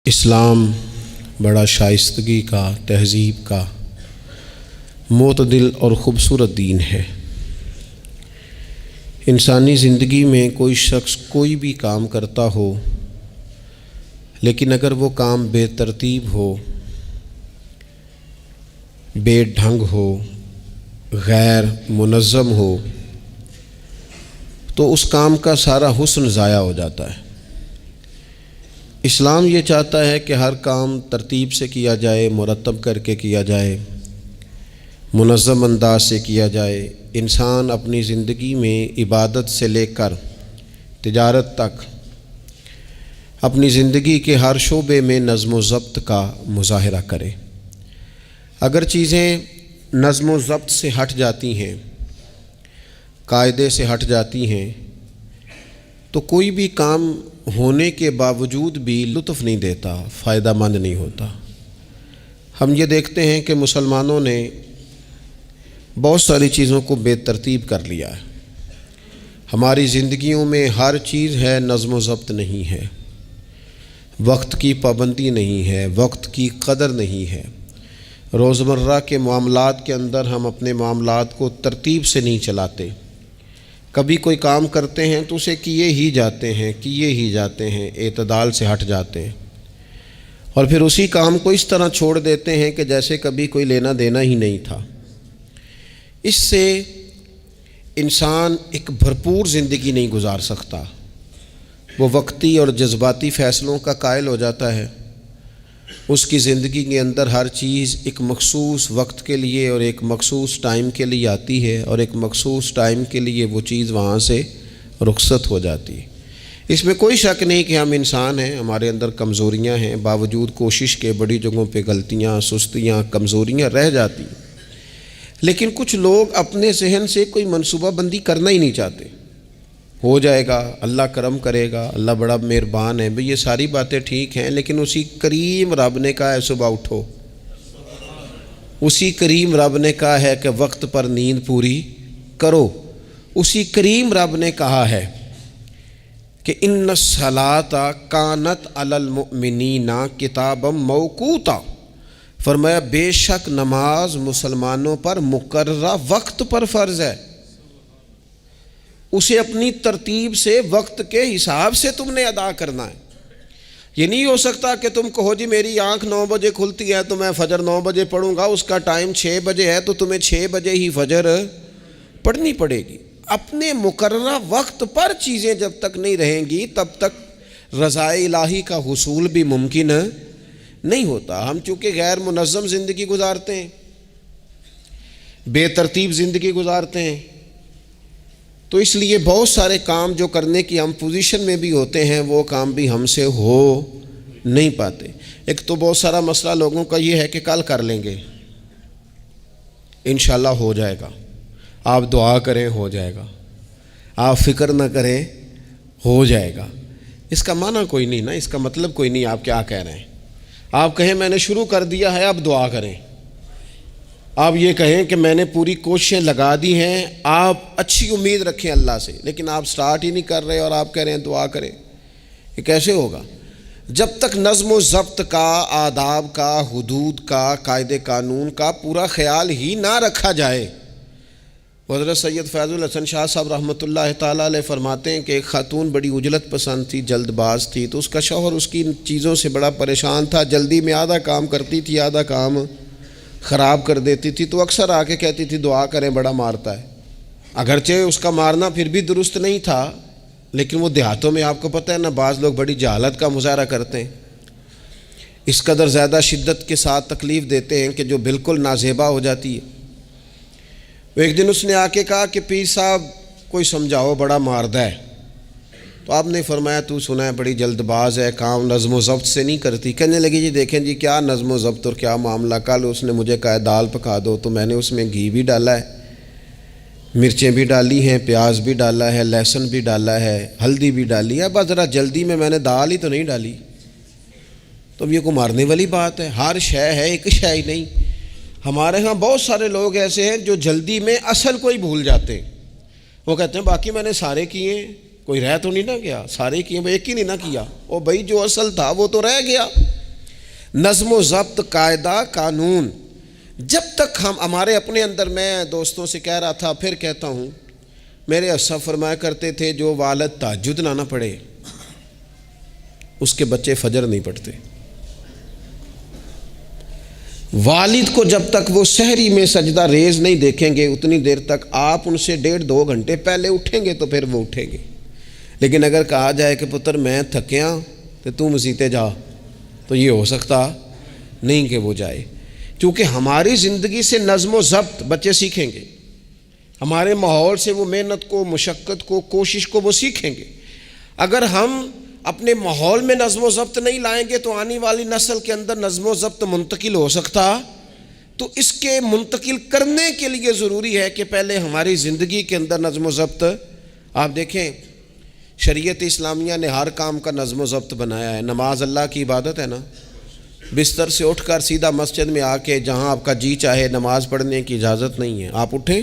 اسلام بڑا شائستگی کا، تہذیب کا، معتدل اور خوبصورت دین ہے۔ انسانی زندگی میں کوئی شخص کوئی بھی کام کرتا ہو، لیکن اگر وہ کام بے ترتیب ہو، بے ڈھنگ ہو، غیر منظم ہو، تو اس کام کا سارا حسن ضائع ہو جاتا ہے۔ اسلام یہ چاہتا ہے کہ ہر کام ترتیب سے کیا جائے، مرتب کر کے کیا جائے، منظم انداز سے کیا جائے۔ انسان اپنی زندگی میں عبادت سے لے کر تجارت تک اپنی زندگی کے ہر شعبے میں نظم و ضبط کا مظاہرہ کرے۔ اگر چیزیں نظم و ضبط سے ہٹ جاتی ہیں، قاعدے سے ہٹ جاتی ہیں، تو کوئی بھی کام ہونے کے باوجود بھی لطف نہیں دیتا، فائدہ مند نہیں ہوتا۔ ہم یہ دیکھتے ہیں کہ مسلمانوں نے بہت ساری چیزوں کو بے ترتیب کر لیا ہے۔ ہماری زندگیوں میں ہر چیز ہے، نظم و ضبط نہیں ہے، وقت کی پابندی نہیں ہے، وقت کی قدر نہیں ہے۔ روزمرہ کے معاملات کے اندر ہم اپنے معاملات کو ترتیب سے نہیں چلاتے۔ کبھی کوئی کام کرتے ہیں تو اسے کیے ہی جاتے ہیں، اعتدال سے ہٹ جاتے ہیں، اور پھر اسی کام کو اس طرح چھوڑ دیتے ہیں کہ جیسے کبھی کوئی لینا دینا ہی نہیں تھا۔ اس سے انسان ایک بھرپور زندگی نہیں گزار سکتا، وہ وقتی اور جذباتی فیصلوں کا قائل ہو جاتا ہے۔ اس کی زندگی کے اندر ہر چیز ایک مخصوص وقت کے لیے اور ایک مخصوص ٹائم کے لیے آتی ہے، اور ایک مخصوص ٹائم کے لیے وہ چیز وہاں سے رخصت ہو جاتی ہے۔ اس میں کوئی شک نہیں کہ ہم انسان ہیں، ہمارے اندر کمزوریاں ہیں، باوجود کوشش کے بڑی جگہوں پہ غلطیاں، سستیاں، کمزوریاں رہ جاتی ہیں۔ لیکن کچھ لوگ اپنے ذہن سے کوئی منصوبہ بندی کرنا ہی نہیں چاہتے۔ ہو جائے گا، اللہ کرم کرے گا، اللہ بڑا مہربان ہے، بھئی یہ ساری باتیں ٹھیک ہیں، لیکن اسی کریم رب نے کہا ہے صبح اٹھو، اسی کریم رب نے کہا ہے کہ وقت پر نیند پوری کرو، اسی کریم رب نے کہا ہے کہ ان الصلاۃ کانت علی المؤمنین کتابا موقوتا، فرمایا بے شک نماز مسلمانوں پر مقررہ وقت پر فرض ہے۔ اسے اپنی ترتیب سے، وقت کے حساب سے تم نے ادا کرنا ہے۔ یہ نہیں ہو سکتا کہ تم کہو جی میری آنکھ 9 بجے کھلتی ہے تو میں فجر 9 بجے پڑھوں گا، اس کا ٹائم 6 بجے ہے تو تمہیں 6 بجے ہی فجر پڑھنی پڑے گی۔ اپنے مقررہ وقت پر چیزیں جب تک نہیں رہیں گی تب تک رضا الہی کا حصول بھی ممکن نہیں ہوتا۔ ہم چونکہ غیر منظم زندگی گزارتے ہیں، بے ترتیب زندگی گزارتے ہیں، تو اس لیے بہت سارے کام جو کرنے کی ہم پوزیشن میں بھی ہوتے ہیں وہ کام بھی ہم سے ہو نہیں پاتے۔ ایک تو بہت سارا مسئلہ لوگوں کا یہ ہے کہ کل کر لیں گے، انشاءاللہ ہو جائے گا، آپ دعا کریں ہو جائے گا، آپ فکر نہ کریں ہو جائے گا۔ اس کا معنی کوئی نہیں نا، اس کا مطلب کوئی نہیں۔ آپ کیا کہہ رہے ہیں؟ آپ کہیں میں نے شروع کر دیا ہے، آپ دعا کریں۔ آپ یہ کہیں کہ میں نے پوری کوششیں لگا دی ہیں، آپ اچھی امید رکھیں اللہ سے، لیکن آپ سٹارٹ ہی نہیں کر رہے اور آپ کہہ رہے ہیں دعا کریں۔ یہ کیسے ہوگا؟ جب تک نظم و ضبط کا، آداب کا، حدود کا، قاعدے قانون کا پورا خیال ہی نہ رکھا جائے۔ حضرت سید فیض الحسن شاہ صاحب رحمۃ اللہ تعالیٰ علیہ فرماتے ہیں کہ ایک خاتون بڑی عجلت پسند تھی، جلد باز تھی، تو اس کا شوہر اس کی ان چیزوں سے بڑا پریشان تھا، جلدی میں آدھا کام کرتی تھی، آدھا کام خراب کر دیتی تھی، تو اکثر آ کے کہتی تھی دعا کریں بڑا مارتا ہے۔ اگرچہ اس کا مارنا پھر بھی درست نہیں تھا، لیکن وہ دیہاتوں میں آپ کو پتہ ہے نا، بعض لوگ بڑی جہالت کا مظاہرہ کرتے ہیں، اس قدر زیادہ شدت کے ساتھ تکلیف دیتے ہیں کہ جو بالکل نازیبا ہو جاتی ہے۔ ایک دن اس نے آ کے کہا کہ پیر صاحب کوئی سمجھاؤ، بڑا ماردہ ہے۔ تو آپ نے فرمایا تو سنا ہے بڑی جلد باز ہے، کام نظم و ضبط سے نہیں کرتی۔ کہنے لگی جی دیکھیں جی کیا نظم و ضبط اور کیا معاملہ، کل اس نے مجھے کہا دال پکا دو تو میں نے اس میں گھی بھی ڈالا ہے، مرچیں بھی ڈالی ہیں، پیاز بھی ڈالا ہے، لہسن بھی ڈالا ہے، ہلدی بھی ڈالی ہے، بس ذرا جلدی میں نے دال ہی تو نہیں ڈالی۔ تو اب یہ کو مارنے والی بات ہے؟ ہر شے ہے، ایک شے ہی نہیں۔ ہمارے ہاں بہت سارے لوگ ایسے ہیں جو جلدی میں اصل کو ہی بھول جاتے ہیں۔ وہ کہتے ہیں باقی میں نے سارے کیے، کوئی رہ تو نہیں نہ گیا، سارے کیے، ایک ہی نہیں نہ کیا، وہ بھائی جو اصل تھا وہ تو رہ گیا۔ نظم و ضبط، قاعدہ، قانون، جب تک ہم ہمارے اپنے اندر، میں دوستوں سے کہہ رہا تھا پھر کہتا ہوں، میرے اسا فرمایا کرتے تھے جو والد تہجد نہ پڑھے اس کے بچے فجر نہیں پڑھتے۔ والد کو جب تک وہ سحری میں سجدہ ریز نہیں دیکھیں گے اتنی دیر تک آپ ان سے 1.5-2 گھنٹے پہلے اٹھیں گے تو پھر وہ اٹھیں گے۔ لیکن اگر کہا جائے کہ پتر میں تھکیاں تو تو مسیتے جا، تو یہ ہو سکتا نہیں کہ وہ جائے، کیونکہ ہماری زندگی سے نظم و ضبط بچے سیکھیں گے، ہمارے ماحول سے وہ محنت کو، مشقت کو، کوشش کو وہ سیکھیں گے۔ اگر ہم اپنے ماحول میں نظم و ضبط نہیں لائیں گے تو آنے والی نسل کے اندر نظم و ضبط منتقل ہو سکتا، تو اس کے منتقل کرنے کے لیے ضروری ہے کہ پہلے ہماری زندگی کے اندر نظم و ضبط۔ آپ دیکھیں شریعت اسلامیہ نے ہر کام کا نظم و ضبط بنایا ہے۔ نماز اللہ کی عبادت ہے نا، بستر سے اٹھ کر سیدھا مسجد میں آ کے جہاں آپ کا جی چاہے نماز پڑھنے کی اجازت نہیں ہے۔ آپ اٹھیں،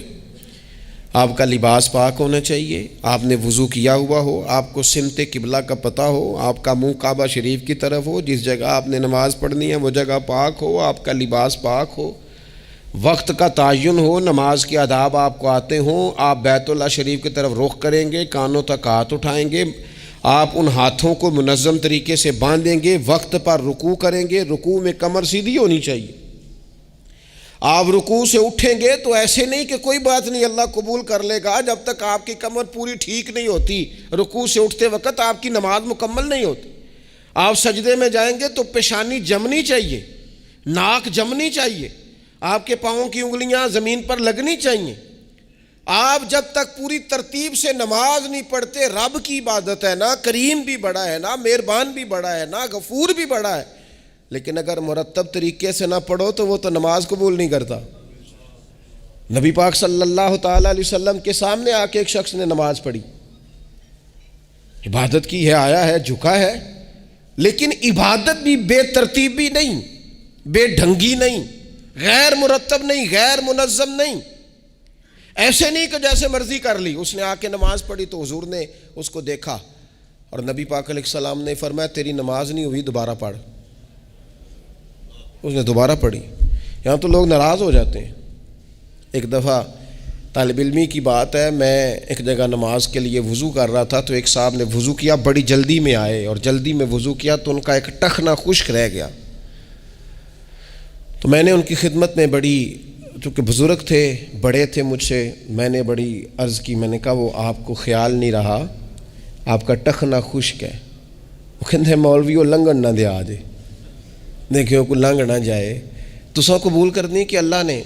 آپ کا لباس پاک ہونا چاہیے، آپ نے وضو کیا ہوا ہو، آپ کو سمت قبلہ کا پتہ ہو، آپ کا منہ کعبہ شریف کی طرف ہو، جس جگہ آپ نے نماز پڑھنی ہے وہ جگہ پاک ہو، آپ کا لباس پاک ہو، وقت کا تعین ہو، نماز کے آداب آپ کو آتے ہوں، آپ بیت اللہ شریف کی طرف رخ کریں گے، کانوں تک ہاتھ اٹھائیں گے، آپ ان ہاتھوں کو منظم طریقے سے باندھیں گے، وقت پر رکوع کریں گے، رکوع میں کمر سیدھی ہونی چاہیے۔ آپ رکوع سے اٹھیں گے تو ایسے نہیں کہ کوئی بات نہیں اللہ قبول کر لے گا، جب تک آپ کی کمر پوری ٹھیک نہیں ہوتی رکوع سے اٹھتے وقت آپ کی نماز مکمل نہیں ہوتی۔ آپ سجدے میں جائیں گے تو پیشانی جمنی چاہیے، ناک جمنی چاہیے، آپ کے پاؤں کی انگلیاں زمین پر لگنی چاہیے۔ آپ جب تک پوری ترتیب سے نماز نہیں پڑھتے، رب کی عبادت ہے نا، کریم بھی بڑا ہے نا، مہربان بھی بڑا ہے نا، غفور بھی بڑا ہے، لیکن اگر مرتب طریقے سے نہ پڑھو تو وہ تو نماز قبول نہیں کرتا۔ نبی پاک صلی اللہ تعالیٰ علیہ وسلم کے سامنے آ کے ایک شخص نے نماز پڑھی، عبادت کی ہے، آیا ہے، جھکا ہے، لیکن عبادت بھی بے ترتیب بھی نہیں، بے ڈھنگی نہیں، غیر مرتب نہیں، غیر منظم نہیں، ایسے نہیں کہ جیسے مرضی کر لی۔ اس نے آ کے نماز پڑھی تو حضور نے اس کو دیکھا اور نبی پاک علیہ السلام نے فرمایا تیری نماز نہیں ہوئی، دوبارہ پڑھ۔ اس نے دوبارہ پڑھی۔ یہاں تو لوگ ناراض ہو جاتے ہیں۔ ایک دفعہ طالب علمی کی بات ہے، میں ایک جگہ نماز کے لیے وضو کر رہا تھا تو ایک صاحب نے وضو کیا، بڑی جلدی میں آئے اور جلدی میں وضو کیا تو ان کا ایک ٹخنا خشک رہ گیا۔ تو میں نے ان کی خدمت میں بڑی، چونکہ بزرگ تھے، بڑے تھے مجھ سے، میں نے بڑی عرض کی، میں نے کہا وہ آپ کو خیال نہیں رہا، آپ کا ٹخنا خشک ہے۔ وہ کہتے ہیں مولوی وہ لنگن نہ دے آجے، دیکھیں کو لنگ نہ جائے، تو سو قبول کرنی کہ اللہ نے۔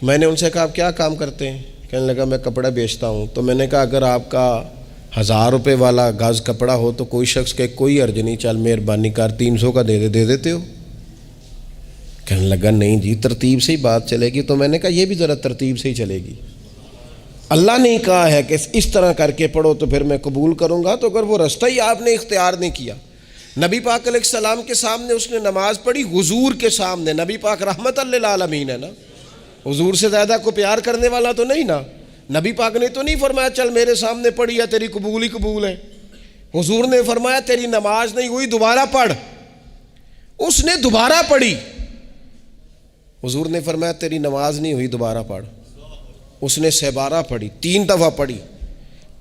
میں نے ان سے کہا آپ کیا کام کرتے ہیں؟ کہنے لگا میں کپڑا بیچتا ہوں۔ تو میں نے کہا اگر آپ کا 1000 روپے والا گاز کپڑا ہو تو کوئی شخص کہ کوئی عرض نہیں، چل مہربانی کر 300 کا دے دیتے ہو؟ کہنے لگا نہیں جی ترتیب سے ہی بات چلے گی۔ تو میں نے کہا یہ بھی ذرا ترتیب سے ہی چلے گی، اللہ نے کہا ہے کہ اس طرح کر کے پڑھو تو پھر میں قبول کروں گا، تو اگر وہ رستہ ہی آپ نے اختیار نہیں کیا۔ نبی پاک علیہ السلام کے سامنے اس نے نماز پڑھی، حضور کے سامنے، نبی پاک رحمت للعالمین ہے نا، حضور سے زیادہ کو پیار کرنے والا تو نہیں نا۔ نبی پاک نے تو نہیں فرمایا چل میرے سامنے پڑھی ہے تیری قبول ہی قبول ہے، حضور نے فرمایا تیری نماز نہیں ہوئی، دوبارہ پڑھ۔ اس نے دوبارہ پڑھی، حضور نے فرمایا تیری نماز نہیں ہوئی، دوبارہ پڑھ۔ اس نے 12 پڑھی، 3 دفعہ پڑھی،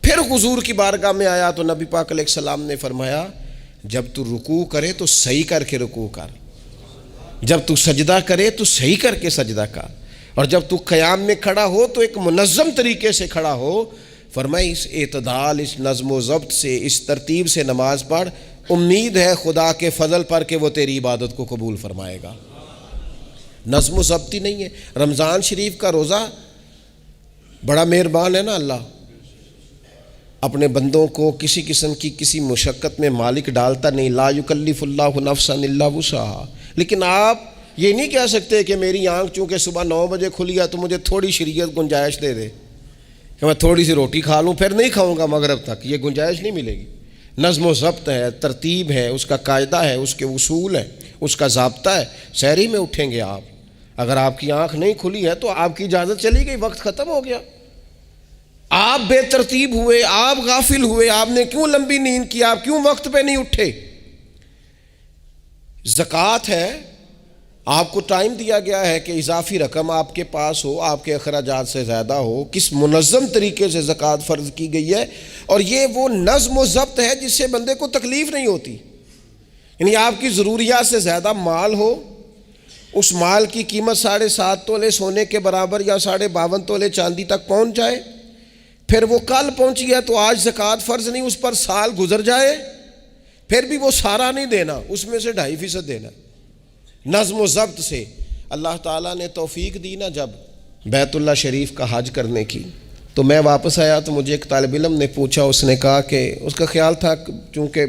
پھر حضور کی بارگاہ میں آیا تو نبی پاک علیہ السلام نے فرمایا جب تو رکوع کرے تو صحیح کر کے رکوع کر، جب تو سجدہ کرے تو صحیح کر کے سجدہ کر، اور جب تو قیام میں کھڑا ہو تو ایک منظم طریقے سے کھڑا ہو۔ فرمایا اس اعتدال، اس نظم و ضبط سے، اس ترتیب سے نماز پڑھ، امید ہے خدا کے فضل پر کہ وہ تیری عبادت کو قبول فرمائے گا۔ نظم و ضبط ہی نہیں ہے۔ رمضان شریف کا روزہ، بڑا مہربان ہے نا اللہ، اپنے بندوں کو کسی قسم کی کسی مشقت میں مالک ڈالتا نہیں، لا یکلف اللہ نفسا الا وسعہا۔ لیکن آپ یہ نہیں کہہ سکتے کہ میری آنکھ چونکہ صبح 9 بجے کھلی ہے تو مجھے تھوڑی شریعت گنجائش دے دے کہ میں تھوڑی سی روٹی کھا لوں پھر نہیں کھاؤں گا مغرب تک، یہ گنجائش نہیں ملے گی۔ نظم و ضبط ہے، ترتیب ہے، اس کا قاعدہ ہے، اس کے اصول ہے، اس کا ضابطہ ہے۔ سحری میں اٹھیں گے آپ، اگر آپ کی آنکھ نہیں کھلی ہے تو آپ کی اجازت چلی گئی، وقت ختم ہو گیا۔ آپ بے ترتیب ہوئے، آپ غافل ہوئے، آپ نے کیوں لمبی نیند کی، آپ کیوں وقت پہ نہیں اٹھے؟ زکوٰۃ ہے، آپ کو ٹائم دیا گیا ہے کہ اضافی رقم آپ کے پاس ہو، آپ کے اخراجات سے زیادہ ہو، کس منظم طریقے سے زکوٰۃ فرض کی گئی ہے، اور یہ وہ نظم و ضبط ہے جس سے بندے کو تکلیف نہیں ہوتی. یعنی آپ کی ضروریات سے زیادہ مال ہو، اس مال کی قیمت 7.5 تولے سونے کے برابر یا 52.5 تولے چاندی تک پہنچ جائے، پھر وہ کل پہنچی ہے تو آج زکوٰۃ فرض نہیں، اس پر سال گزر جائے، پھر بھی وہ سارا نہیں دینا، اس میں سے 2.5% دینا. نظم و ضبط سے اللہ تعالیٰ نے توفیق دی نا جب بیت اللہ شریف کا حج کرنے کی. تو میں واپس آیا تو مجھے ایک طالب علم نے پوچھا، اس نے کہا کہ اس کا خیال تھا چونکہ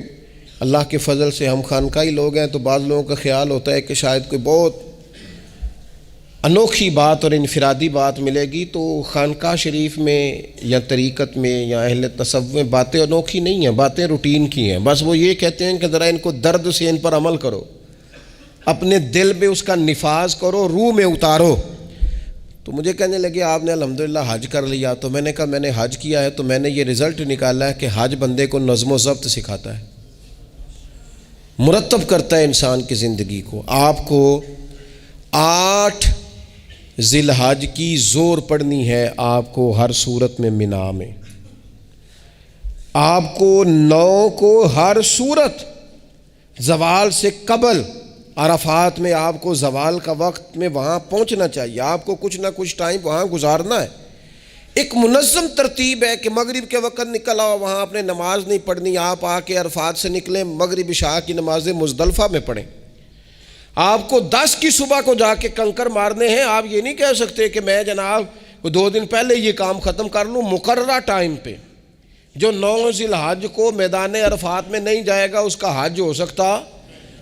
اللہ کے فضل سے ہم خانقاہی لوگ ہیں تو بعض لوگوں کا خیال ہوتا ہے کہ شاید کوئی بہت انوکھی بات اور انفرادی بات ملے گی، تو خانقاہ شریف میں یا طریقت میں یا اہل تصوف میں باتیں انوکھی نہیں ہیں، باتیں روٹین کی ہیں. بس وہ یہ کہتے ہیں کہ ذرا ان کو درد سے ان پر عمل کرو، اپنے دل میں اس کا نفاذ کرو، روح میں اتارو. تو مجھے کہنے لگے آپ نے الحمدللہ حج کر لیا. تو میں نے کہا میں نے حج کیا ہے تو میں نے یہ رزلٹ نکالا ہے کہ حج بندے کو نظم و ضبط سکھاتا ہے، مرتب کرتا ہے انسان کی زندگی کو. آپ کو 8 ذی الحج کی زور پڑنی ہے، آپ کو ہر صورت میں مینا میں، آپ کو 9 کو ہر صورت زوال سے قبل عرفات میں آپ کو زوال کا وقت میں وہاں پہنچنا چاہیے، آپ کو کچھ نہ کچھ ٹائم وہاں گزارنا ہے. ایک منظم ترتیب ہے کہ مغرب کے وقت نکل آؤ، وہاں آپ نے نماز نہیں پڑھنی، آپ آ کے عرفات سے نکلیں، مغرب عشاء کی نمازیں مزدلفہ میں پڑھیں. آپ کو 10 کی صبح کو جا کے کنکر مارنے ہیں، آپ یہ نہیں کہہ سکتے کہ میں جناب 2 دن پہلے یہ کام ختم کر لوں. مقررہ ٹائم پہ جو 9 ذی الحج کو میدان عرفات میں نہیں جائے گا اس کا حج ہو سکتا،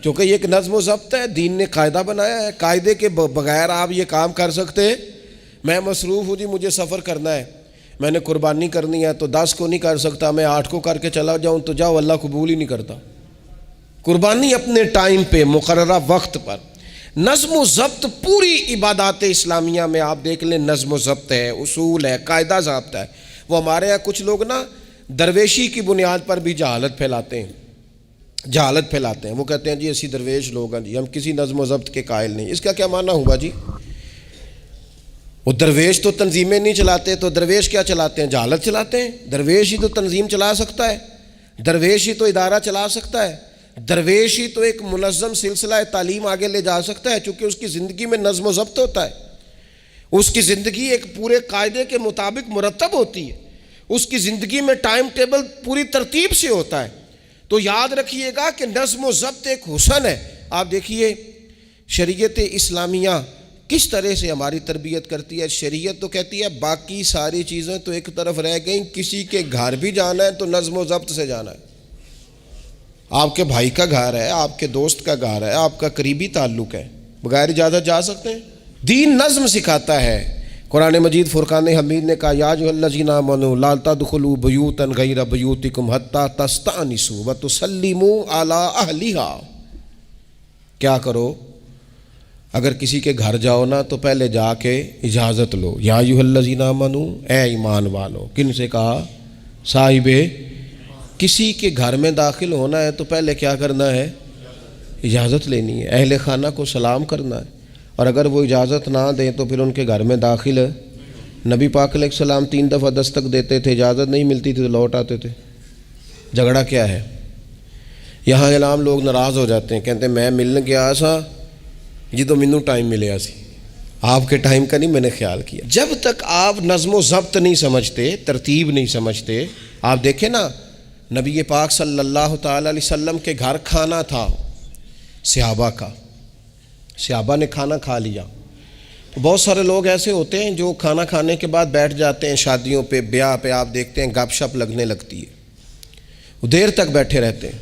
کیونکہ یہ ایک نظم و ضبط ہے، دین نے قاعدہ بنایا ہے. قاعدے کے بغیر آپ یہ کام کر سکتے؟ میں مصروف ہوں جی، مجھے سفر کرنا ہے، میں نے قربانی کرنی ہے تو 10 کو نہیں کر سکتا، میں 8 کو کر کے چلا جاؤں تو جاؤ، اللہ قبول ہی نہیں کرتا. قربانی اپنے ٹائم پہ مقررہ وقت پر. نظم و ضبط پوری عبادات اسلامیہ میں آپ دیکھ لیں، نظم و ضبط ہے، اصول ہے، قاعدہ ضابطہ ہے. وہ ہمارے یہاں کچھ لوگ نا درویشی کی بنیاد پر بھی جہالت پھیلاتے ہیں. وہ کہتے ہیں جی اسی درویش لوگ ہیں جی، ہم کسی نظم و ضبط کے قائل نہیں. اس کا کیا معنی ہوا جی؟ وہ درویش تو تنظیمیں نہیں چلاتے، تو درویش کیا چلاتے ہیں؟ جہالت چلاتے ہیں. درویش ہی تو تنظیم چلا سکتا ہے، درویش ہی تو ادارہ چلا سکتا ہے، درویش ہی تو ایک منظم سلسلہ تعلیم آگے لے جا سکتا ہے، چونکہ اس کی زندگی میں نظم و ضبط ہوتا ہے، اس کی زندگی ایک پورے قاعدے کے مطابق مرتب ہوتی ہے، اس کی زندگی میں ٹائم ٹیبل پوری ترتیب سے ہوتا ہے. تو یاد رکھیے گا کہ نظم و ضبط ایک حسن ہے. آپ دیکھیے شریعت اسلامیہ کس طرح سے ہماری تربیت کرتی ہے. شریعت تو کہتی ہے باقی ساری چیزیں تو ایک طرف رہ گئیں، کسی کے گھر بھی جانا ہے تو نظم و ضبط سے جانا ہے. آپ کے بھائی کا گھر ہے، آپ کے دوست کا گھر ہے، آپ کا قریبی تعلق ہے، بغیر اجازت جا سکتے ہیں؟ دین نظم سکھاتا ہے. قرآن مجید فرقان حمید نے کہا یا ایھا الذین آمنوا لا تدخلوا بیوتا غیر بیوتکم حتی تستأنسوا وتسلموا علی اہلھا. کیا کرو؟ اگر کسی کے گھر جاؤ نا تو پہلے جا کے اجازت لو. یا ایھا الذین آمنوا، اے ایمان والو. کن سے کہا؟ صاحب. کسی کے گھر میں داخل ہونا ہے تو پہلے کیا کرنا ہے؟ اجازت لینی ہے. اہل خانہ کو سلام کرنا ہے، اور اگر وہ اجازت نہ دیں تو پھر ان کے گھر میں داخل ہے. نبی پاک علیہ السلام 3 دفعہ دستک دیتے تھے، اجازت نہیں ملتی تھی تو لوٹ آتے تھے. جھگڑا کیا ہے؟ یہاں عام لوگ ناراض ہو جاتے ہیں، کہتے ہیں میں ملنے گیا سا جی تو مینوں ٹائم ملیا سی، آپ کے ٹائم کا نہیں میں نے خیال کیا. جب تک آپ نظم و ضبط نہیں سمجھتے، ترتیب نہیں سمجھتے. آپ دیکھیں نا نبی پاک صلی اللہ تعالی علیہ وسلم کے گھر کھانا تھا صحابہ کا، صحابہ نے کھانا کھا لیا. بہت سارے لوگ ایسے ہوتے ہیں جو کھانا کھانے کے بعد بیٹھ جاتے ہیں، شادیوں پہ، بیاہ پہ آپ دیکھتے ہیں گپ شپ لگنے لگتی ہے، وہ دیر تک بیٹھے رہتے ہیں.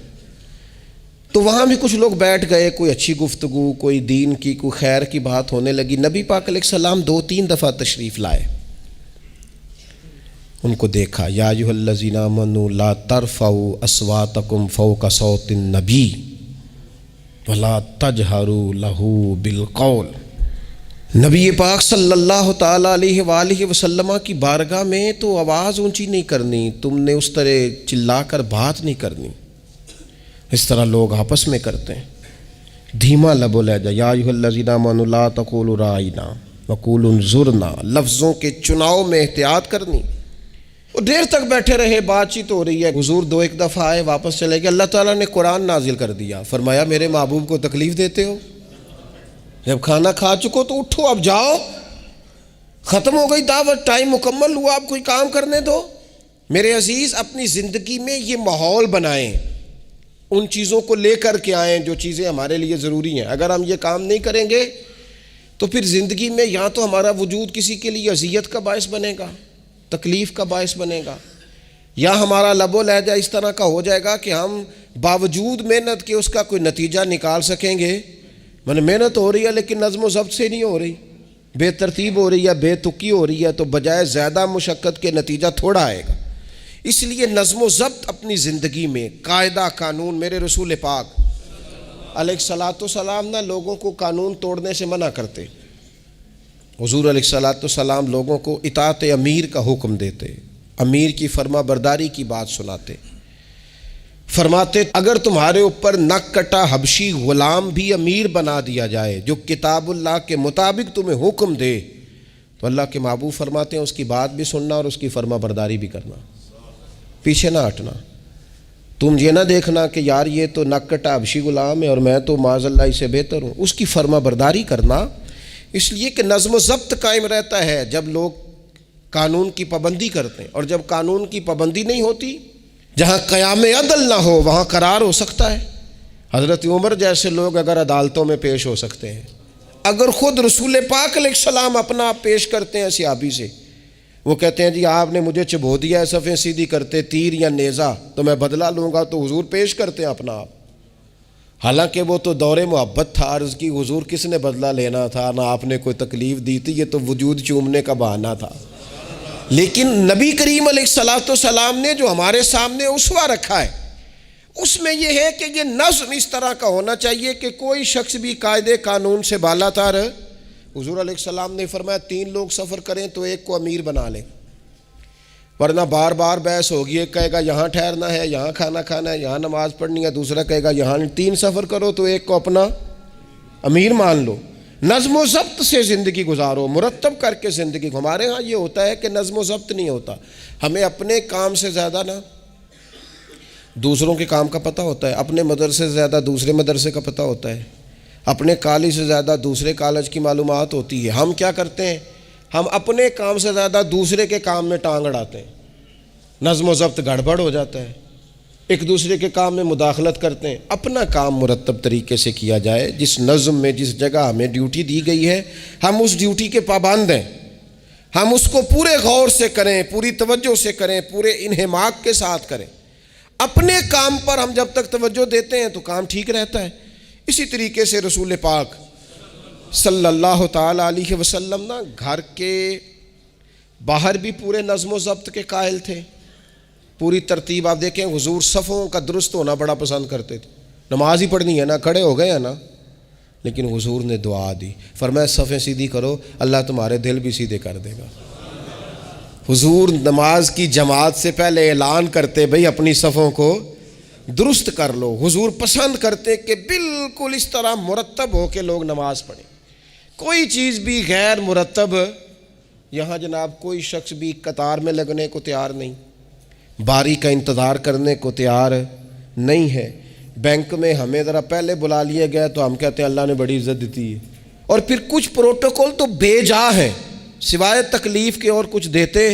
تو وہاں بھی کچھ لوگ بیٹھ گئے، کوئی اچھی گفتگو، کوئی دین کی، کوئی خیر کی بات ہونے لگی. نبی پاک علیہ السلام 2-3 دفعہ تشریف لائے، ان کو دیکھا. یا ایھا الذین آمنوا لا ترفعوا اصواتکم فوق صوت النبی ولا تجہروا لہ بالقول. نبی پاک صلی اللہ تعالی علیہ وآلہ وسلم کی بارگاہ میں تو آواز اونچی نہیں کرنی، تم نے اس طرح چلا کر بات نہیں کرنی، اس طرح لوگ آپس میں کرتے ہیں. دھیما لب و لہجہ، یا ایھا الذین آمنوا لا تقولوا رائنا وقولوا انظرنا، لفظوں کے چناؤ میں احتیاط کرنی۔ وہ دیر تک بیٹھے رہے، بات چیت ہو رہی ہے، حضور دو ایک دفعہ آئے واپس چلے گئے، اللہ تعالیٰ نے قرآن نازل کر دیا، فرمایا میرے محبوب کو تکلیف دیتے ہو؟ جب کھانا کھا چکو تو اٹھو، اب جاؤ، ختم ہو گئی دعوت، ٹائم مکمل ہوا، اب کوئی کام کرنے دو۔ میرے عزیز، اپنی زندگی میں یہ ماحول بنائیں، ان چیزوں کو لے کر کے آئیں جو چیزیں ہمارے لیے ضروری ہیں۔ اگر ہم یہ کام نہیں کریں گے تو پھر زندگی میں یا تو ہمارا وجود کسی کے لیے اذیت کا باعث بنے گا، تکلیف کا باعث بنے گا، یا ہمارا لب و لہجہ اس طرح کا ہو جائے گا کہ ہم باوجود محنت کے اس کا کوئی نتیجہ نکال سکیں گے۔ محنت ہو رہی ہے لیکن نظم و ضبط سے نہیں ہو رہی، بے ترتیب ہو رہی ہے، بے تکی ہو رہی ہے، تو بجائے زیادہ مشقت کے نتیجہ تھوڑا آئے گا۔ اس لیے نظم و ضبط اپنی زندگی میں، قاعدہ قانون۔ میرے رسول پاک علیہ الصلاۃ والسلام نہ لوگوں کو قانون توڑنے سے منع کرتے، حضور علیہ الصلاۃ والسلام لوگوں کو اطاعت امیر کا حکم دیتے، امیر کی فرما برداری کی بات سناتے، فرماتے اگر تمہارے اوپر نک کٹا حبشی غلام بھی امیر بنا دیا جائے جو کتاب اللہ کے مطابق تمہیں حکم دے، تو اللہ کے محبوب فرماتے ہیں اس کی بات بھی سننا اور اس کی فرما برداری بھی کرنا، پیچھے نہ ہٹنا۔ تم یہ نہ دیکھنا کہ یار یہ تو نک کٹا حبشی غلام ہے اور میں تو معاذ اللہ اس سے بہتر ہوں، اس کی فرما برداری کرنا۔ اس لیے کہ نظم و ضبط قائم رہتا ہے جب لوگ قانون کی پابندی کرتے ہیں، اور جب قانون کی پابندی نہیں ہوتی، جہاں قیام عدل نہ ہو وہاں قرار ہو سکتا ہے۔ حضرت عمر جیسے لوگ اگر عدالتوں میں پیش ہو سکتے ہیں، اگر خود رسول پاک علیہ السلام اپنا آپ پیش کرتے ہیں صحابی سے، وہ کہتے ہیں جی آپ نے مجھے چبھو دیا ہے صفیں سیدھی کرتے تیر یا نیزہ، تو میں بدلہ لوں گا، تو حضور پیش کرتے ہیں اپنا آپ، حالانکہ وہ تو دور محبت تھا، عرض کی حضور کس نے بدلہ لینا تھا، نہ آپ نے کوئی تکلیف دی تھی، یہ تو وجود چومنے کا بہانہ تھا۔ لیکن نبی کریم علیہ الصلاۃ والسلام نے جو ہمارے سامنے اسوہ رکھا ہے، اس میں یہ ہے کہ یہ نظم اس طرح کا ہونا چاہیے کہ کوئی شخص بھی قاعدے قانون سے بالا تر۔ حضور علیہ السلام نے فرمایا 3 لوگ سفر کریں تو ایک کو امیر بنا لیں، ورنہ بار بار بحث ہوگی، ایک کہے گا یہاں ٹھہرنا ہے، یہاں کھانا کھانا ہے، یہاں نماز پڑھنی ہے، دوسرا کہے گا یہاں۔ 3 سفر کرو تو ایک کو اپنا امیر مان لو۔ نظم و ضبط سے زندگی گزارو، مرتب کر کے زندگی۔ ہمارے ہاں یہ ہوتا ہے کہ نظم و ضبط نہیں ہوتا، ہمیں اپنے کام سے زیادہ نا دوسروں کے کام کا پتہ ہوتا ہے، اپنے مدرسے سے زیادہ دوسرے مدرسے کا پتہ ہوتا ہے، اپنے کالج سے زیادہ دوسرے کالج کی معلومات ہوتی ہے۔ ہم کیا کرتے ہیں؟ ہم اپنے کام سے زیادہ دوسرے کے کام میں ٹانگ اڑاتے ہیں، نظم و ضبط گڑبڑ ہو جاتا ہے، ایک دوسرے کے کام میں مداخلت کرتے ہیں۔ اپنا کام مرتب طریقے سے کیا جائے، جس نظم میں جس جگہ ہمیں ڈیوٹی دی گئی ہے ہم اس ڈیوٹی کے پابند ہیں، ہم اس کو پورے غور سے کریں، پوری توجہ سے کریں، پورے انہماک کے ساتھ کریں۔ اپنے کام پر ہم جب تک توجہ دیتے ہیں تو کام ٹھیک رہتا ہے۔ اسی طریقے سے رسول پاک صلی اللہ تعالیٰ علیہ وسلم نا گھر کے باہر بھی پورے نظم و ضبط کے قائل تھے، پوری ترتیب۔ آپ دیکھیں حضور صفوں کا درست ہونا بڑا پسند کرتے تھے، نماز ہی پڑھنی ہے نا، کھڑے ہو گئے ہیں نا، لیکن حضور نے دعا دی، فرمایا صفیں سیدھی کرو، اللہ تمہارے دل بھی سیدھے کر دے گا۔ حضور نماز کی جماعت سے پہلے اعلان کرتے بھئی اپنی صفوں کو درست کر لو۔ حضور پسند کرتے کہ بالکل اس طرح مرتب ہو کے لوگ نماز پڑھیں، کوئی چیز بھی غیر مرتب۔ یہاں جناب کوئی شخص بھی قطار میں لگنے کو تیار نہیں، باری کا انتظار کرنے کو تیار نہیں ہے۔ بینک میں ہمیں ذرا پہلے بلا لیا گیا تو ہم کہتے ہیں اللہ نے بڑی عزت دیتی ہے، اور پھر کچھ پروٹوکول تو بے جا ہیں، سوائے تکلیف کے اور کچھ دیتے۔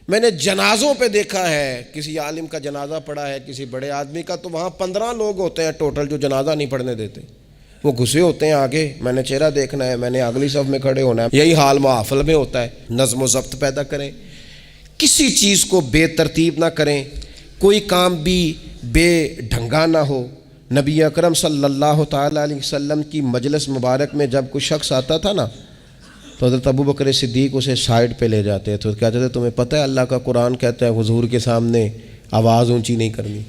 میں نے جنازوں پہ دیکھا ہے، کسی عالم کا جنازہ پڑھا ہے، کسی بڑے آدمی کا، تو وہاں 15 لوگ ہوتے ہیں ٹوٹل جو جنازہ نہیں پڑھنے دیتے، وہ گھسے ہوتے ہیں آگے، میں نے چہرہ دیکھنا ہے، میں نے اگلی صف میں کھڑے ہونا ہے۔ یہی حال محافل میں ہوتا ہے۔ نظم و ضبط پیدا کریں، کسی چیز کو بے ترتیب نہ کریں، کوئی کام بھی بے ڈھنگا نہ ہو۔ نبی اکرم صلی اللہ تعالیٰ علیہ وسلم کی مجلس مبارک میں جب کوئی شخص آتا تھا نا تو حضرت ابو بکر صدیق اسے سائڈ پہ لے جاتے تو کہتے تھے تمہیں پتہ ہے اللہ کا قرآن کہتا ہے حضور کے سامنے آواز اونچی نہیں کرنی۔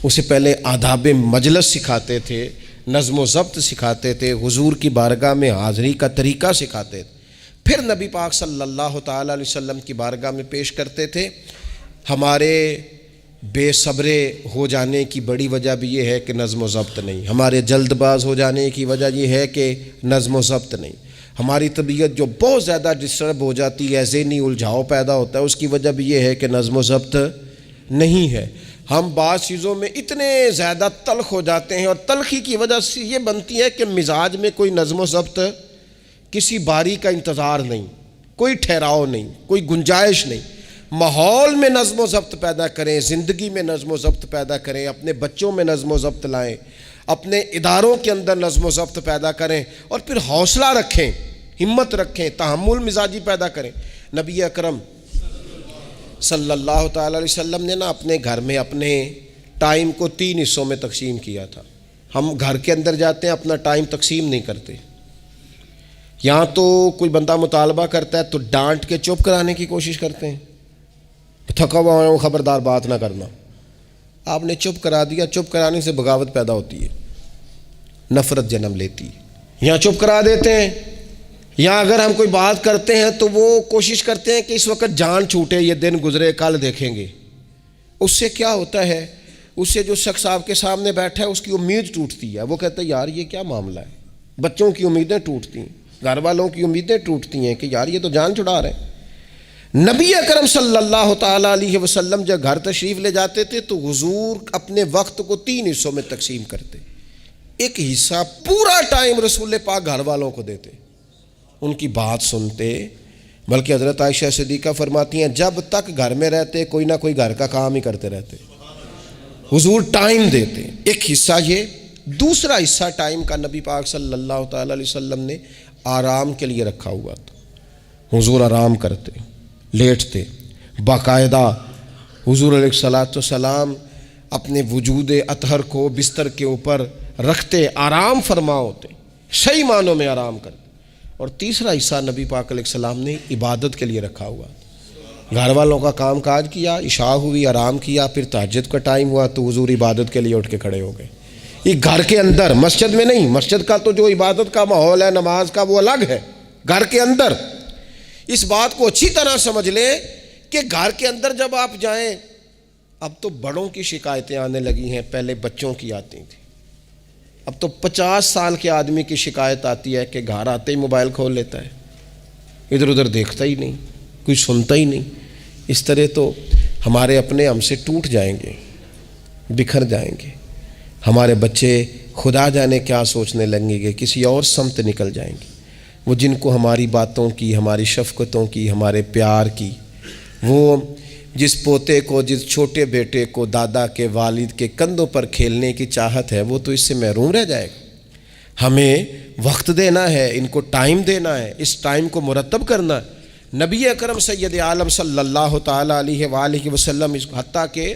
اسے پہلے آداب مجلس سکھاتے تھے، نظم و ضبط سکھاتے تھے، حضور کی بارگاہ میں حاضری کا طریقہ سکھاتے تھے، پھر نبی پاک صلی اللہ تعالیٰ علیہ وسلم کی بارگاہ میں پیش کرتے تھے۔ ہمارے بے صبرے ہو جانے کی بڑی وجہ بھی یہ ہے کہ نظم و ضبط نہیں، ہمارے جلد باز ہو جانے کی وجہ یہ ہے کہ نظم و ضبط نہیں، ہماری طبیعت جو بہت زیادہ ڈسٹرب ہو جاتی ہے، ذہنی الجھاؤ پیدا ہوتا ہے، اس کی وجہ بھی یہ ہے کہ نظم و ضبط نہیں ہے۔ ہم بعض چیزوں میں اتنے زیادہ تلخ ہو جاتے ہیں، اور تلخی کی وجہ سے یہ بنتی ہے کہ مزاج میں کوئی نظم و ضبط، کسی باری کا انتظار نہیں، کوئی ٹھہراؤ نہیں، کوئی گنجائش نہیں۔ ماحول میں نظم و ضبط پیدا کریں، زندگی میں نظم و ضبط پیدا کریں، اپنے بچوں میں نظم و ضبط لائیں، اپنے اداروں کے اندر نظم و ضبط پیدا کریں، اور پھر حوصلہ رکھیں، ہمت رکھیں، تحمل مزاجی پیدا کریں۔ نبی اکرم صلی اللہ تعالی علیہ وسلم نے اپنے گھر میں اپنے ٹائم کو 3 حصوں میں تقسیم کیا تھا۔ ہم گھر کے اندر جاتے ہیں، اپنا ٹائم تقسیم نہیں کرتے۔ یہاں تو کوئی بندہ مطالبہ کرتا ہے تو ڈانٹ کے چپ کرانے کی کوشش کرتے ہیں، تھکا ہوا ہوں خبردار بات نہ کرنا۔ آپ نے چپ کرا دیا، چپ کرانے سے بغاوت پیدا ہوتی ہے، نفرت جنم لیتی ہے۔ یہاں چپ کرا دیتے ہیں، یا اگر ہم کوئی بات کرتے ہیں تو وہ کوشش کرتے ہیں کہ اس وقت جان چھوٹے، یہ دن گزرے کل دیکھیں گے۔ اس سے کیا ہوتا ہے، اس سے جو شخص آپ کے سامنے بیٹھا ہے اس کی امید ٹوٹتی ہے، وہ کہتا ہے یار یہ کیا معاملہ ہے۔ بچوں کی امیدیں ٹوٹتی ہیں، گھر والوں کی امیدیں ٹوٹتی ہیں کہ یار یہ تو جان چھڑا رہے ہیں۔ نبی اکرم صلی اللہ تعالیٰ علیہ وسلم جب گھر تشریف لے جاتے تھے تو حضور اپنے وقت کو 3 حصوں میں تقسیم کرتے۔ ایک حصہ پورا ٹائم رسول پاک گھر والوں کو دیتے، ان کی بات سنتے، بلکہ حضرت عائشہ صدیقہ فرماتی ہیں جب تک گھر میں رہتے کوئی نہ کوئی گھر کا کام ہی کرتے رہتے، حضور ٹائم دیتے۔ ایک حصہ یہ، دوسرا حصہ ٹائم کا نبی پاک صلی اللہ تعالیٰ علیہ وسلم نے آرام کے لیے رکھا ہوا تھا۔ حضور آرام کرتے، لیٹتے، باقاعدہ حضور علیہ الصلاۃ والسلام اپنے وجود اطہر کو بستر کے اوپر رکھتے، آرام فرما ہوتے، صحیح معنوں میں آرام کرتے۔ اور تیسرا حصہ نبی پاک علیہ السلام نے عبادت کے لیے رکھا ہوا، گھر والوں کا کام کاج کیا، عشاء ہوئی آرام کیا، پھر تہجد کا ٹائم ہوا تو حضور عبادت کے لیے اٹھ کے کھڑے ہو گئے۔ یہ گھر کے اندر، مسجد میں نہیں، مسجد کا تو جو عبادت کا ماحول ہے نماز کا وہ الگ ہے، گھر کے اندر اس بات کو اچھی طرح سمجھ لیں کہ گھر کے اندر جب آپ جائیں، اب تو بڑوں کی شکایتیں آنے لگی ہیں، پہلے بچوں کی آتی تھیں، اب تو 50 سال کے آدمی کی شکایت آتی ہے کہ گھر آتے ہی موبائل کھول لیتا ہے، ادھر ادھر دیکھتا ہی نہیں، کوئی سنتا ہی نہیں۔ اس طرح تو ہمارے اپنے ہم سے ٹوٹ جائیں گے، بکھر جائیں گے، ہمارے بچے خدا جانے کیا سوچنے لگیں گے، کسی اور سمت نکل جائیں گے۔ وہ جن کو ہماری باتوں کی، ہماری شفقتوں کی، ہمارے پیار کی، وہ جس پوتے کو، جس چھوٹے بیٹے کو دادا کے والد کے کندھوں پر کھیلنے کی چاہت ہے، وہ تو اس سے محروم رہ جائے گا۔ ہمیں وقت دینا ہے، ان کو ٹائم دینا ہے، اس ٹائم کو مرتب کرنا ہے۔ نبی اکرم سید عالم صلی اللہ تعالیٰ علیہ وآلہ وسلم حتیٰ کہ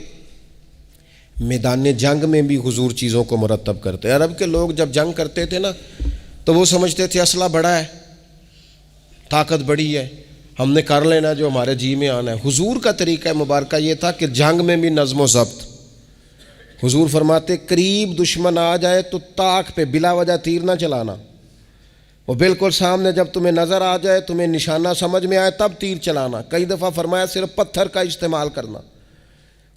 میدان جنگ میں بھی حضور چیزوں کو مرتب کرتے۔ عرب کے لوگ جب جنگ کرتے تھے تو وہ سمجھتے تھے اسلحہ بڑا ہے، طاقت بڑی ہے، ہم نے کر لینا جو ہمارے جی میں آنا ہے۔ حضور کا طریقہ مبارکہ یہ تھا کہ جنگ میں بھی نظم و ضبط۔ حضور فرماتے قریب دشمن آ جائے تو طاق پہ بلا وجہ تیر نہ چلانا، وہ بالکل سامنے جب تمہیں نظر آ جائے، تمہیں نشانہ سمجھ میں آئے تب تیر چلانا۔ کئی دفعہ فرمایا صرف پتھر کا استعمال کرنا۔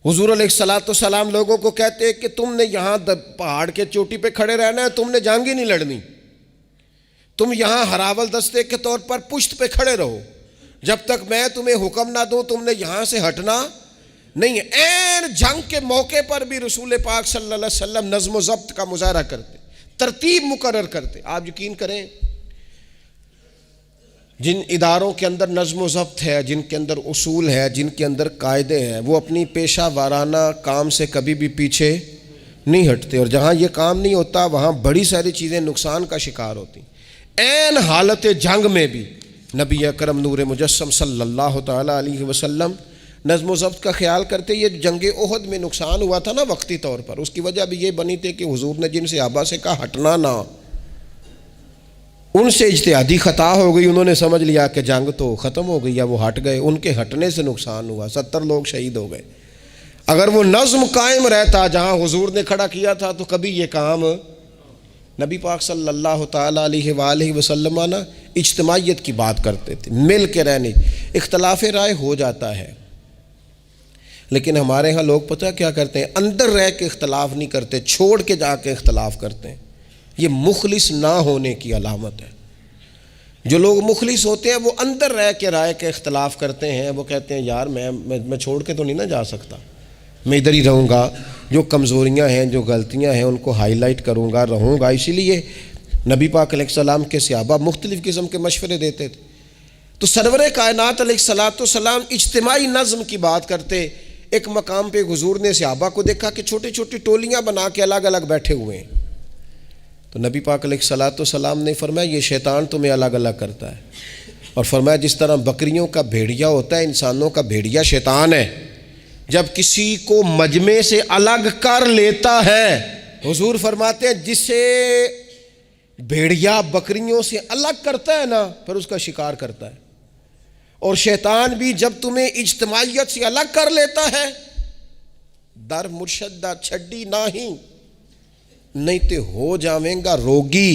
حضور علیہ الصلاۃ والسلام لوگوں کو کہتے کہ تم نے یہاں پہاڑ کے چوٹی پہ کھڑے رہنا ہے، تم نے جنگ ہی نہیں لڑنی، تم یہاں ہراول دستے کے طور پر پشت پہ کھڑے رہو، جب تک میں تمہیں حکم نہ دوں تم نے یہاں سے ہٹنا نہیں ہے۔ این جنگ کے موقع پر بھی رسول پاک صلی اللہ علیہ وسلم نظم و ضبط کا مظاہرہ کرتے، ترتیب مقرر کرتے۔ آپ یقین کریں جن اداروں کے اندر نظم و ضبط ہے، جن کے اندر اصول ہے، جن کے اندر قاعدے ہیں، وہ اپنی پیشہ وارانہ کام سے کبھی بھی پیچھے نہیں ہٹتے، اور جہاں یہ کام نہیں ہوتا وہاں بڑی ساری چیزیں نقصان کا شکار ہوتی۔ این حالت جنگ میں بھی نبی اکرم نور مجسم صلی اللہ تعالیٰ علیہ وسلم نظم و ضبط کا خیال کرتے۔ یہ جنگ احد میں نقصان ہوا تھا نا وقتی طور پر، اس کی وجہ بھی یہ بنی تھی کہ حضور نے جن صحابہ سے کہا ہٹنا نہ، ان سے اجتہادی خطا ہو گئی، انہوں نے سمجھ لیا کہ جنگ تو ختم ہو گئی ہے، وہ ہٹ گئے، ان کے ہٹنے سے نقصان ہوا، 70 لوگ شہید ہو گئے۔ اگر وہ نظم قائم رہتا جہاں حضور نے کھڑا کیا تھا تو کبھی یہ کام نبی پاک صلی اللہ تعالیٰ علیہ وآلہ وسلم اجتماعیت کی بات کرتے تھے، مل کے رہنے۔ اختلاف رائے ہو جاتا ہے، لیکن ہمارے ہاں لوگ پتہ کیا کرتے ہیں، اندر رہ کے اختلاف نہیں کرتے، چھوڑ کے جا کے اختلاف کرتے ہیں۔ یہ مخلص نہ ہونے کی علامت ہے۔ جو لوگ مخلص ہوتے ہیں وہ اندر رہ کے رائے کے اختلاف کرتے ہیں، وہ کہتے ہیں یار میں چھوڑ کے تو نہیں نہ جا سکتا، میں ادھر ہی رہوں گا، جو کمزوریاں ہیں جو غلطیاں ہیں ان کو ہائی لائٹ کروں گا، رہوں گا۔ اسی لیے نبی پاک علیہ السلام کے صحابہ مختلف قسم کے مشورے دیتے تھے۔ تو سرور کائنات علیہ الصلوۃ والسلام اجتماعی نظم کی بات کرتے۔ ایک مقام پہ حضور نے صحابہ کو دیکھا کہ چھوٹی چھوٹی ٹولیاں بنا کے الگ الگ بیٹھے ہوئے ہیں۔ تو نبی پاک علیہ الصلوۃ والسلام نے فرمایا یہ شیطان تمہیں الگ الگ کرتا ہے، اور فرمایا جس طرح بکریوں کا بھیڑیا ہوتا ہے، انسانوں کا بھیڑیا شیطان ہے۔ جب کسی کو مجمع سے الگ کر لیتا ہے، حضور فرماتے ہیں جسے بھیڑیا بکریوں سے الگ کرتا ہے نا، پھر اس کا شکار کرتا ہے۔ اور شیطان بھی جب تمہیں اجتماعیت سے الگ کر لیتا ہے، در مرشدہ چھڈی نہیں تے ہو جاویں گا روگی،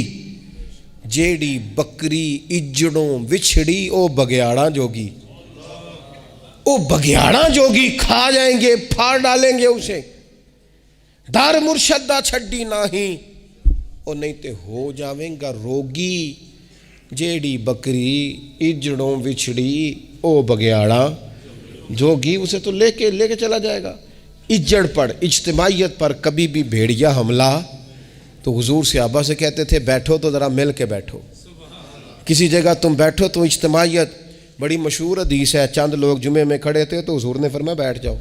جیڑی بکری اجڑوں وچھڑی او بگیاڑاں جوگی۔ او بگیاڑاں جوگی کھا جائیں گے، پھاڑ ڈالیں گے اسے۔ در مرشدہ چھڈی او نہیں تے ہو جاویں گا روگی، جیڑی بکری اجڑوں وچھڑی او بگیاڑاں جوگی۔ اسے تو لے کے چلا جائے گا۔ اجڑ پر، اجتماعیت پر کبھی بھی بھیڑیا حملہ۔ تو حضور صحابہ سے کہتے تھے بیٹھو تو ذرا مل کے بیٹھو، کسی جگہ تم بیٹھو تو اجتماعیت۔ بڑی مشہور حدیث ہے، چند لوگ جمعے میں کھڑے تھے تو حضور نے فرمایا بیٹھ جاؤ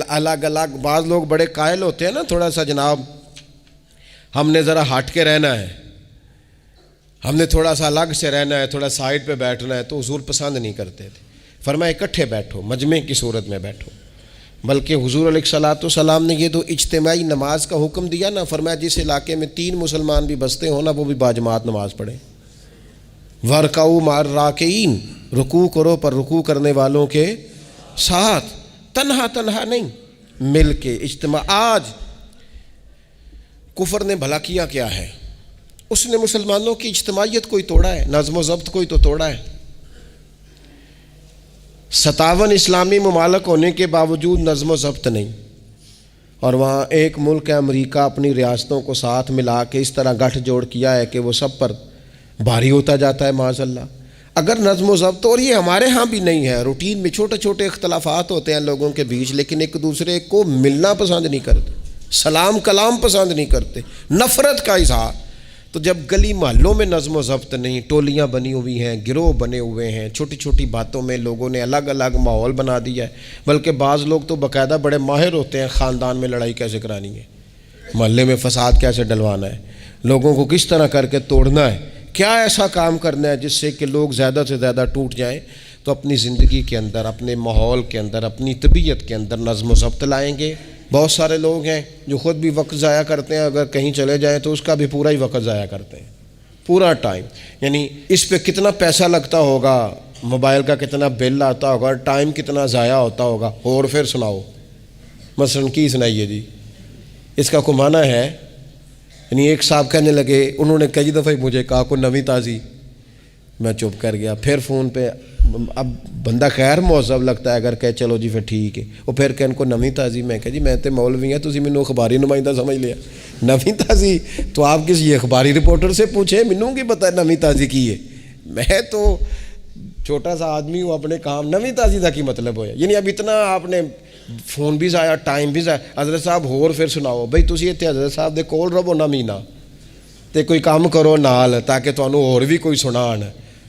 الگ الگ۔ بعض لوگ بڑے قائل ہوتے ہیں نا، تھوڑا سا جناب ہم نے ذرا ہٹ کے رہنا ہے، ہم نے تھوڑا سا الگ سے رہنا ہے، تھوڑا سائڈ پہ بیٹھنا ہے، تو حضور پسند نہیں کرتے تھے۔ فرمایا اکٹھے بیٹھو، مجمع کی صورت میں بیٹھو۔ بلکہ حضور علیہ الصلوۃ والسلام نے یہ تو اجتماعی نماز کا حکم دیا نا، فرمایا جس علاقے میں 3 مسلمان بھی بستے ہوں نا، وہ بھی باجماعت نماز پڑھیں۔ وَارْكَعُوا مَعَ الرَّاكِعِينَ، رکوع کرو پر رکوع کرنے والوں کے ساتھ، تنہا نہیں، مل کے اجتماع۔ آج کفر نے بھلا کیا ہے؟ اس نے مسلمانوں کی اجتماعیت کوئی توڑا ہے، نظم و ضبط کوئی تو توڑا ہے۔ 57 اسلامی ممالک ہونے کے باوجود نظم و ضبط نہیں، اور وہاں ایک ملک ہے امریکہ، اپنی ریاستوں کو ساتھ ملا کے اس طرح گٹھ جوڑ کیا ہے کہ وہ سب پر بھاری ہوتا جاتا ہے معاذ اللہ۔ اگر نظم و ضبط، اور یہ ہمارے ہاں بھی نہیں ہے، روٹین میں چھوٹے چھوٹے اختلافات ہوتے ہیں لوگوں کے بیچ، لیکن ایک دوسرے کو ملنا پسند نہیں کرتے، سلام کلام پسند نہیں کرتے، نفرت کا اظہار۔ تو جب گلی محلوں میں نظم و ضبط نہیں، ٹولیاں بنی ہوئی ہیں، گروہ بنے ہوئے ہیں، چھوٹی چھوٹی باتوں میں لوگوں نے الگ الگ ماحول بنا دیا ہے۔ بلکہ بعض لوگ تو باقاعدہ بڑے ماہر ہوتے ہیں خاندان میں لڑائی کیسے کرانی ہے، محلے میں فساد کیسے ڈلوانا ہے، لوگوں کو کس طرح کر کے توڑنا ہے، کیا ایسا کام کرنا ہے جس سے کہ لوگ زیادہ سے زیادہ ٹوٹ جائیں۔ تو اپنی زندگی کے اندر، اپنے ماحول کے اندر، اپنی طبیعت کے اندر نظم و ضبط لائیں گے۔ بہت سارے لوگ ہیں جو خود بھی وقت ضائع کرتے ہیں، اگر کہیں چلے جائیں تو اس کا بھی پورا ہی وقت ضائع کرتے ہیں، پورا ٹائم، یعنی اس پہ کتنا پیسہ لگتا ہوگا، موبائل کا کتنا بل آتا ہوگا، ٹائم کتنا ضائع ہوتا ہوگا۔ اور پھر سناؤ، مثلاً کی سنائیے جی، اس کا کمانا ہے۔ یعنی ایک صاحب کہنے لگے، انہوں نے کئی دفعہ مجھے کہا کوئی نویں تازی، میں چپ کر گیا۔ پھر فون پہ، اب بندہ خیر مہذب لگتا ہے اگر کہے چلو جی پھر ٹھیک ہے، وہ پھر کہن کو نویں تازی، میں کہا جی میں تے مولوی ہیں، تسی مینوں اخباری نمائندہ سمجھ لیا، نویں تازی تو آپ کسی اخباری رپورٹر سے پوچھیں، مینوں کی پتہ ہے نویں تازی کی ہے، میں تو چھوٹا سا آدمی ہوں، اپنے کام نویں تازی کا کی مطلب ہویا۔ یعنی اب اتنا آپ نے فون بھی ضائع، ٹائم بھی ضائع۔ حضرت صاحب ہور پھر سناؤ بھئی، تسی اتنے حضرت صاحب دے کول رہو نہ مہینہ تے کوئی کام کرو نال، تاکہ تانوں اور بھی کوئی سنان۔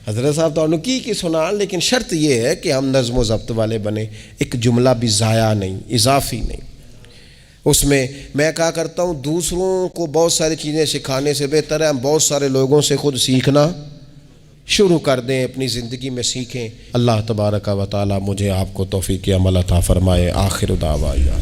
حضرت صاحب تانوں کی سنان، لیکن شرط یہ ہے کہ ہم نظم و ضبط والے بنیں، ایک جملہ بھی ضائع نہیں، اضافی نہیں۔ اس میں میں کہا کرتا ہوں دوسروں کو بہت ساری چیزیں سکھانے سے بہتر ہے ہم بہت سارے لوگوں سے خود سیکھنا شروع کر دیں، اپنی زندگی میں سیکھیں۔ اللہ تبارک و تعالی مجھے آپ کو توفیق عمل عطا فرمائے۔ آخر دعوانا